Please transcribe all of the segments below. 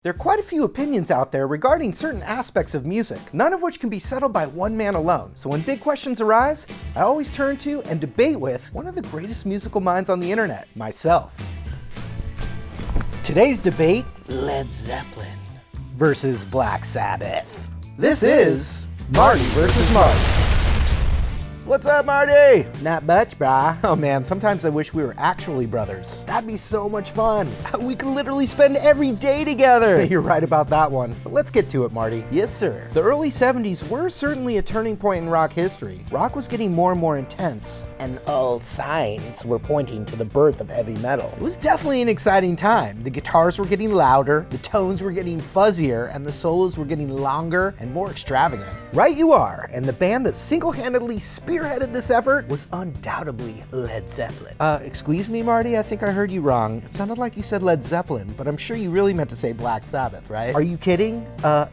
There are quite a few opinions out there regarding certain aspects of music, none of which can be settled by one man alone. So when big questions arise, I always turn to and debate with one of the greatest musical minds on the internet, myself. Today's debate, Led Zeppelin versus Black Sabbath. This is Marty versus Marty. What's up, Marty? Not much, brah. Oh man, sometimes I wish we were actually brothers. That'd be so much fun. We could literally spend every day together. You're right about that one. But let's get to it, Marty. Yes, sir. The early 70s were certainly a turning point in rock history. Rock was getting more and more intense, and all signs were pointing to the birth of heavy metal. It was definitely an exciting time. The guitars were getting louder, the tones were getting fuzzier, and the solos were getting longer and more extravagant. Right you are, and the band that single-handedly spearheaded this effort was undoubtedly Led Zeppelin. Excuse me, Marty, I think I heard you wrong. It sounded like you said Led Zeppelin, but I'm sure you really meant to say Black Sabbath, right? Are you kidding?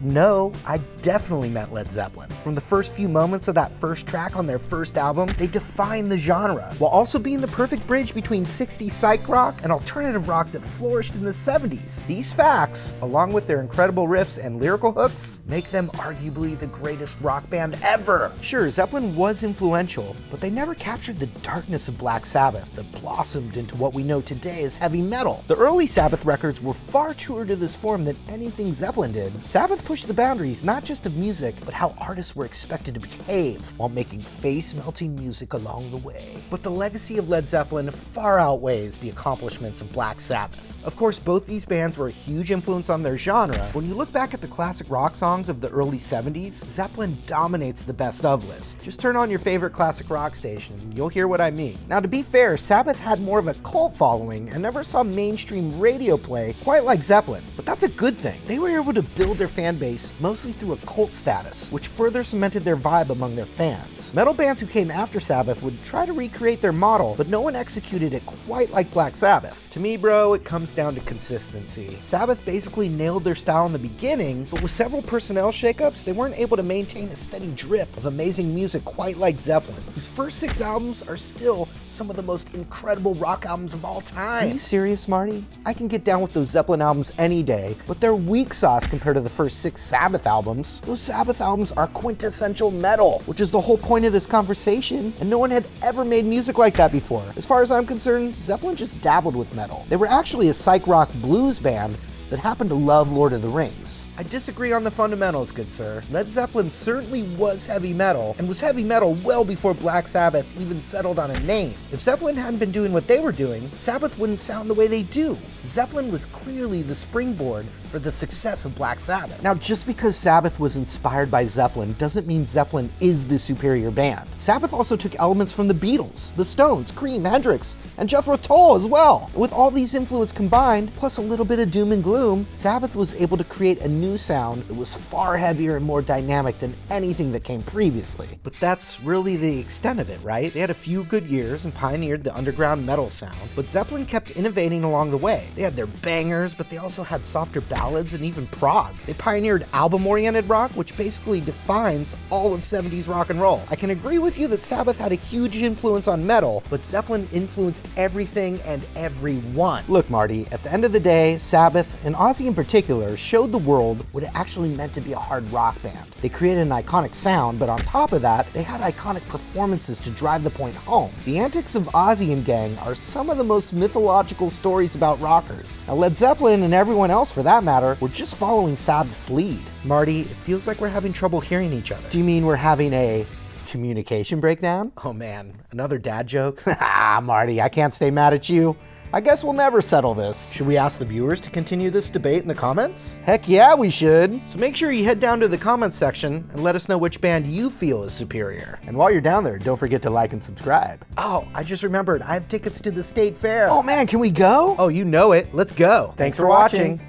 No, I definitely meant Led Zeppelin. From the first few moments of that first track on their first album, they defined the genre, while also being the perfect bridge between 60s psych rock and alternative rock that flourished in the 70s. These facts, along with their incredible riffs and lyrical hooks, make them arguably the greatest rock band ever. Sure, Zeppelin was influential, but they never captured the darkness of Black Sabbath that blossomed into what we know today as heavy metal. The early Sabbath records were far truer to this form than anything Zeppelin did. Sabbath pushed the boundaries not just of music, but how artists were expected to behave while making face-melting music along the way. But the legacy of Led Zeppelin far outweighs the accomplishments of Black Sabbath. Of course, both these bands were a huge influence on their genre. When you look back at the classic rock songs of the early 70s, Zeppelin dominates the best of list. Just turn on your favorite classic rock station and you'll hear what I mean. Now, to be fair, Sabbath had more of a cult following and never saw mainstream radio play quite like Zeppelin, but that's a good thing. They were able to build their fan base mostly through a cult status, which further cemented their vibe among their fans. Metal bands who came after Sabbath would try to recreate their model, but no one executed it quite like Black Sabbath. To me, bro, it comes down to consistency. Sabbath basically nailed their style in the beginning, but with several personnel shakeups, they weren't able to maintain a steady drip of amazing music quite like Zeppelin, whose first 6 albums are still some of the most incredible rock albums of all time. Are you serious, Marty? I can get down with those Zeppelin albums any day, but they're weak sauce compared to the first 6 Sabbath albums. Those Sabbath albums are quintessential metal, which is the whole point of this conversation, and no one had ever made music like that before. As far as I'm concerned, Zeppelin just dabbled with metal. They were actually a psych rock blues band that happened to love Lord of the Rings. I disagree on the fundamentals, good sir. Led Zeppelin certainly was heavy metal, and was heavy metal well before Black Sabbath even settled on a name. If Zeppelin hadn't been doing what they were doing, Sabbath wouldn't sound the way they do. Zeppelin was clearly the springboard for the success of Black Sabbath. Now, just because Sabbath was inspired by Zeppelin doesn't mean Zeppelin is the superior band. Sabbath also took elements from the Beatles, the Stones, Cream, Hendrix, and Jethro Tull as well. With all these influences combined, plus a little bit of doom and gloom, Sabbath was able to create a new sound that was far heavier and more dynamic than anything that came previously. But that's really the extent of it, right? They had a few good years and pioneered the underground metal sound, but Zeppelin kept innovating along the way. They had their bangers, but they also had softer ballads and even prog. They pioneered album-oriented rock, which basically defines all of 70s rock and roll. I can agree with you that Sabbath had a huge influence on metal, but Zeppelin influenced everything and everyone. Look, Marty, at the end of the day, Sabbath, and Ozzy in particular, showed the world what it actually meant to be a hard rock band. They created an iconic sound, but on top of that, they had iconic performances to drive the point home. The antics of Ozzy and gang are some of the most mythological stories about rockers. Now, Led Zeppelin, and everyone else for that matter, were just following Sabbath's lead. Marty, it feels like we're having trouble hearing each other. Do you mean we're having a communication breakdown? Oh man, another dad joke? Ah, Marty, I can't stay mad at you. I guess we'll never settle this. Should we ask the viewers to continue this debate in the comments? Heck yeah, we should. So make sure you head down to the comments section and let us know which band you feel is superior. And while you're down there, don't forget to like and subscribe. Oh, I just remembered, I have tickets to the state fair. Oh man, can we go? Oh, you know it. Let's go. Thanks for watching.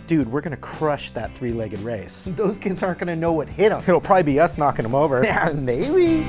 Dude, we're gonna crush that 3-legged race. Those kids aren't gonna know what hit them. It'll probably be us knocking them over. Yeah, maybe.